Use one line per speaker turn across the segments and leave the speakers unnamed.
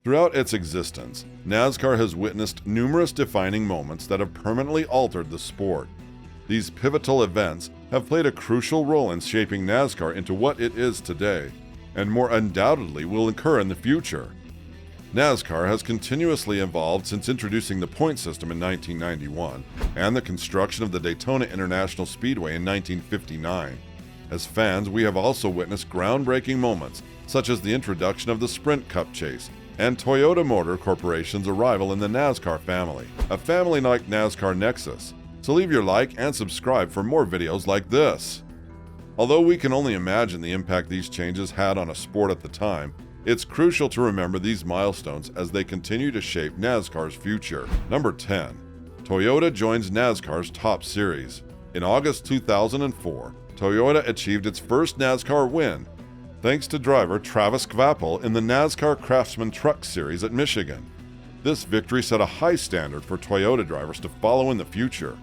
Throughout its existence, NASCAR has witnessed numerous defining moments that have permanently altered the sport. These pivotal events have played a crucial role in shaping NASCAR into what it is today, and more undoubtedly will occur in the future. NASCAR has continuously evolved since introducing the point system in 1991 and the construction of the Daytona International Speedway in 1959. As fans, we have also witnessed groundbreaking moments such as the introduction of the Sprint Cup Chase and Toyota Motor Corporation's arrival in the NASCAR family, a family like NASCAR NEXUS. So leave your like and subscribe for more videos like this. Although we can only imagine the impact these changes had on a sport at the time, it's crucial to remember these milestones as they continue to shape NASCAR's future. Number 10. Toyota joins NASCAR's top series. In August 2004, Toyota achieved its first NASCAR win, thanks to driver Travis Kvapil in the NASCAR Craftsman Truck Series at Michigan. This victory set a high standard for Toyota drivers to follow in the future.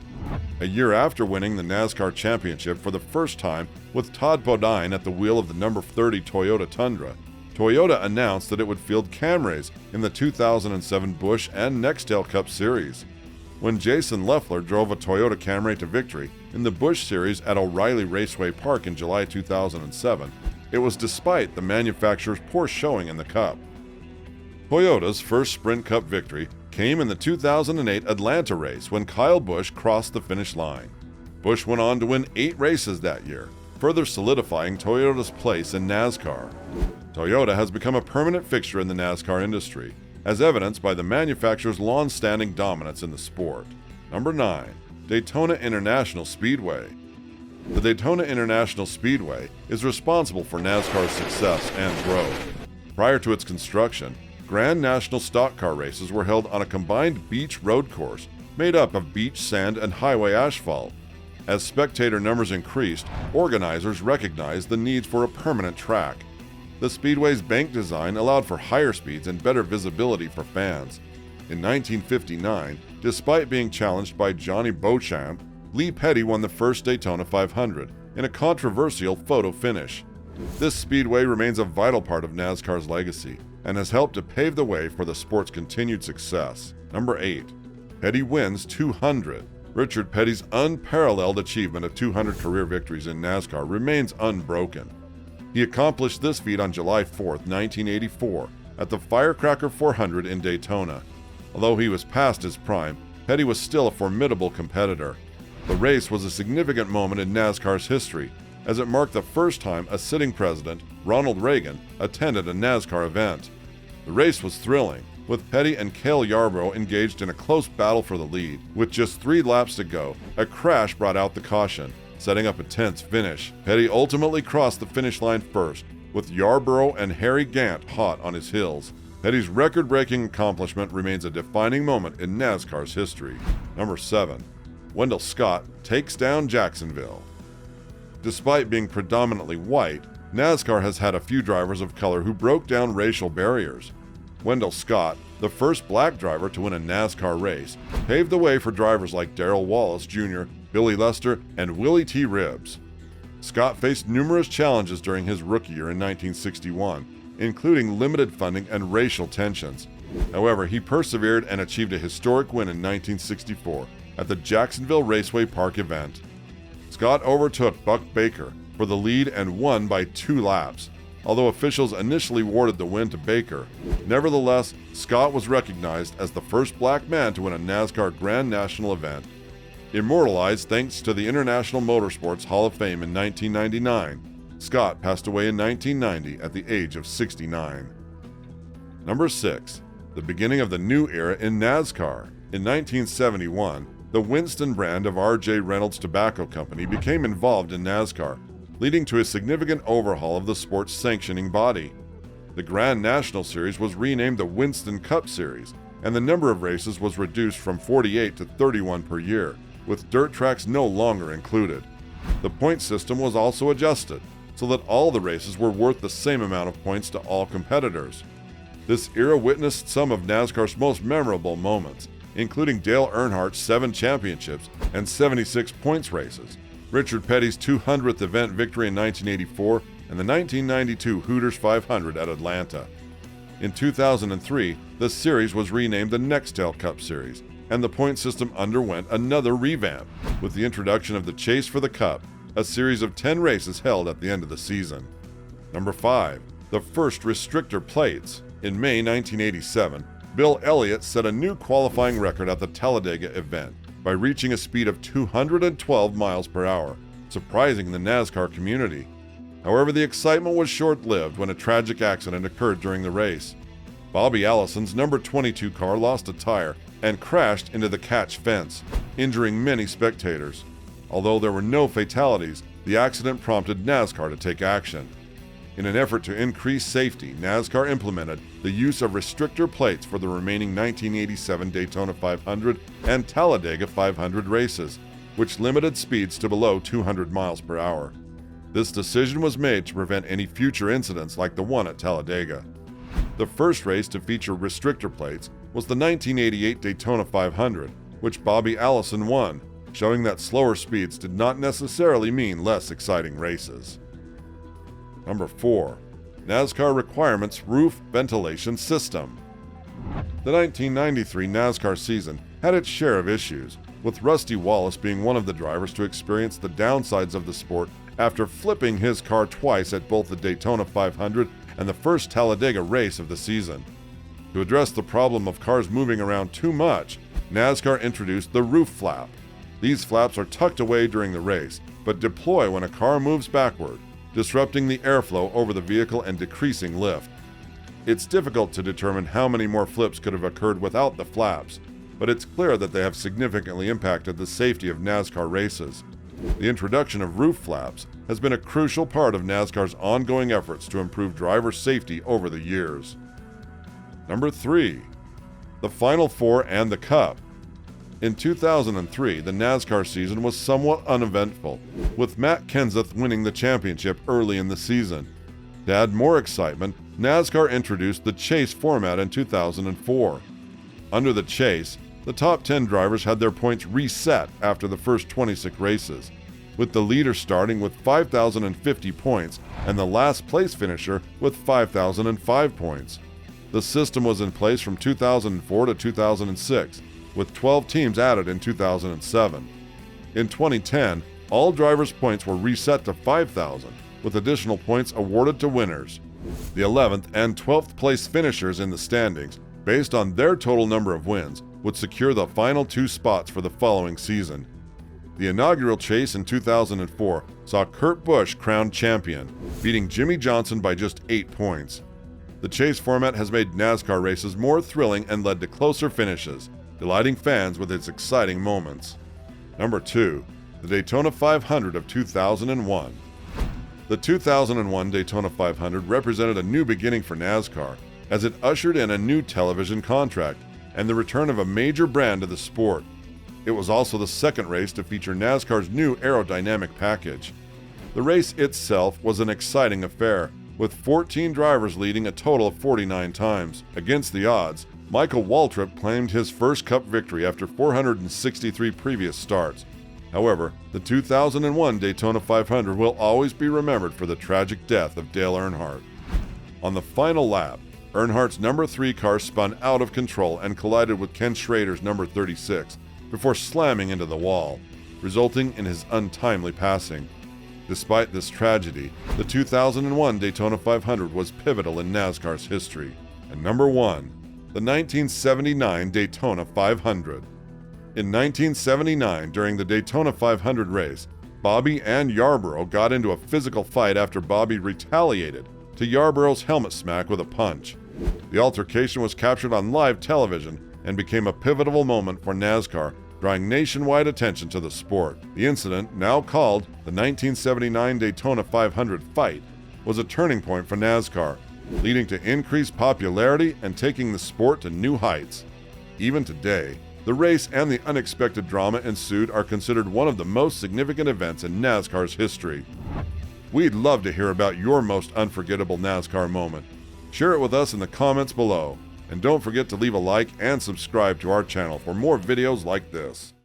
A year after winning the NASCAR Championship for the first time with Todd Bodine at the wheel of the number 30 Toyota Tundra, Toyota announced that it would field Camrys in the 2007 Busch and Nextel Cup Series. When Jason Leffler drove a Toyota Camry to victory in the Busch Series at O'Reilly Raceway Park in July 2007, it was despite the manufacturer's poor showing in the Cup. Toyota's first Sprint Cup victory came in the 2008 Atlanta race when Kyle Busch crossed the finish line. Busch went on to win 8 races that year, further solidifying Toyota's place in NASCAR. Toyota has become a permanent fixture in the NASCAR industry, as evidenced by the manufacturer's long-standing dominance in the sport. Number 9. Daytona International Speedway. The Daytona International Speedway is responsible for NASCAR's success and growth. Prior to its construction, Grand National stock car races were held on a combined beach road course made up of beach sand and highway asphalt. As spectator numbers increased, organizers recognized the need for a permanent track. The Speedway's bank design allowed for higher speeds and better visibility for fans. In 1959, despite being challenged by Johnny Beauchamp, Lee Petty won the first Daytona 500 in a controversial photo finish. This speedway remains a vital part of NASCAR's legacy and has helped to pave the way for the sport's continued success. Number 8. Petty wins 200. Richard Petty's unparalleled achievement of 200 career victories in NASCAR remains unbroken. He accomplished this feat on July 4, 1984, at the Firecracker 400 in Daytona. Although he was past his prime, Petty was still a formidable competitor. The race was a significant moment in NASCAR's history, as it marked the first time a sitting president, Ronald Reagan, attended a NASCAR event. The race was thrilling, with Petty and Cale Yarborough engaged in a close battle for the lead. With just 3 laps to go, a crash brought out the caution, setting up a tense finish. Petty ultimately crossed the finish line first, with Yarborough and Harry Gant hot on his heels. Petty's record-breaking accomplishment remains a defining moment in NASCAR's history. Number 7. Wendell Scott takes down Jacksonville. Despite being predominantly white, NASCAR has had a few drivers of color who broke down racial barriers. Wendell Scott, the first black driver to win a NASCAR race, paved the way for drivers like Darrell Wallace Jr., Billy Lester, and Willie T. Ribbs. Scott faced numerous challenges during his rookie year in 1961, including limited funding and racial tensions. However, he persevered and achieved a historic win in 1964 at the Jacksonville Raceway Park event. Scott overtook Buck Baker for the lead and won by 2 laps. Although officials initially awarded the win to Baker, nevertheless, Scott was recognized as the first black man to win a NASCAR Grand National event. Immortalized thanks to the International Motorsports Hall of Fame in 1999, Scott passed away in 1990 at the age of 69. Number 6. The beginning of the new era in NASCAR. In 1971, the Winston brand of R.J. Reynolds Tobacco Company became involved in NASCAR, leading to a significant overhaul of the sport's sanctioning body. The Grand National Series was renamed the Winston Cup Series, and the number of races was reduced from 48 to 31 per year, with dirt tracks no longer included. The point system was also adjusted, so that all the races were worth the same amount of points to all competitors. This era witnessed some of NASCAR's most memorable moments, including Dale Earnhardt's 7 championships and 76 points races, Richard Petty's 200th event victory in 1984, and the 1992 Hooters 500 at Atlanta. In 2003, the series was renamed the Nextel Cup Series, and the point system underwent another revamp, with the introduction of the Chase for the Cup, a series of 10 races held at the end of the season. Number 5. The first Restrictor plates. In May 1987, Bill Elliott set a new qualifying record at the Talladega event by reaching a speed of 212 miles per hour, surprising the NASCAR community. However, the excitement was short-lived when a tragic accident occurred during the race. Bobby Allison's number 22 car lost a tire and crashed into the catch fence, injuring many spectators. Although there were no fatalities, the accident prompted NASCAR to take action. In an effort to increase safety, NASCAR implemented the use of restrictor plates for the remaining 1987 Daytona 500 and Talladega 500 races, which limited speeds to below 200 miles per hour. This decision was made to prevent any future incidents like the one at Talladega. The first race to feature restrictor plates was the 1988 Daytona 500, which Bobby Allison won, showing that slower speeds did not necessarily mean less exciting races. Number 4. NASCAR Requirements Roof Ventilation System. The 1993 NASCAR season had its share of issues, with Rusty Wallace being one of the drivers to experience the downsides of the sport after flipping his car twice at both the Daytona 500 and the first Talladega race of the season. To address the problem of cars moving around too much, NASCAR introduced the roof flap. These flaps are tucked away during the race, but deploy when a car moves backward, disrupting the airflow over the vehicle and decreasing lift. It's difficult to determine how many more flips could have occurred without the flaps, but it's clear that they have significantly impacted the safety of NASCAR races. The introduction of roof flaps has been a crucial part of NASCAR's ongoing efforts to improve driver safety over the years. Number 3. The Final Four and the Cup. In 2003, the NASCAR season was somewhat uneventful, with Matt Kenseth winning the championship early in the season. To add more excitement, NASCAR introduced the Chase format in 2004. Under the Chase, the top 10 drivers had their points reset after the first 26 races, with the leader starting with 5,050 points and the last place finisher with 5,005 points. The system was in place from 2004 to 2006, with 12 teams added in 2007. In 2010, all drivers' points were reset to 5,000, with additional points awarded to winners. The 11th and 12th place finishers in the standings, based on their total number of wins, would secure the final 2 spots for the following season. The inaugural Chase in 2004 saw Kurt Busch crowned champion, beating Jimmy Johnson by just 8 points. The Chase format has made NASCAR races more thrilling and led to closer finishes, delighting fans with its exciting moments. Number 2. The Daytona 500 of 2001. The 2001 Daytona 500 represented a new beginning for NASCAR, as it ushered in a new television contract and the return of a major brand to the sport. It was also the second race to feature NASCAR's new aerodynamic package. The race itself was an exciting affair, with 14 drivers leading a total of 49 times. Against the odds, Michael Waltrip claimed his first Cup victory after 463 previous starts. However, the 2001 Daytona 500 will always be remembered for the tragic death of Dale Earnhardt. On the final lap, Earnhardt's number 3 car spun out of control and collided with Ken Schrader's number 36 before slamming into the wall, resulting in his untimely passing. Despite this tragedy, the 2001 Daytona 500 was pivotal in NASCAR's history. And number 1, the 1979 Daytona 500. In 1979, during the Daytona 500 race, Bobby and Yarborough got into a physical fight after Bobby retaliated to Yarborough's helmet smack with a punch. The altercation was captured on live television and became a pivotal moment for NASCAR, drawing nationwide attention to the sport. The incident, now called the 1979 Daytona 500 fight, was a turning point for NASCAR, leading to increased popularity and taking the sport to new heights. Even today, the race and the unexpected drama ensued are considered one of the most significant events in NASCAR's history. We'd love to hear about your most unforgettable NASCAR moment. Share it with us in the comments below. And don't forget to leave a like and subscribe to our channel for more videos like this.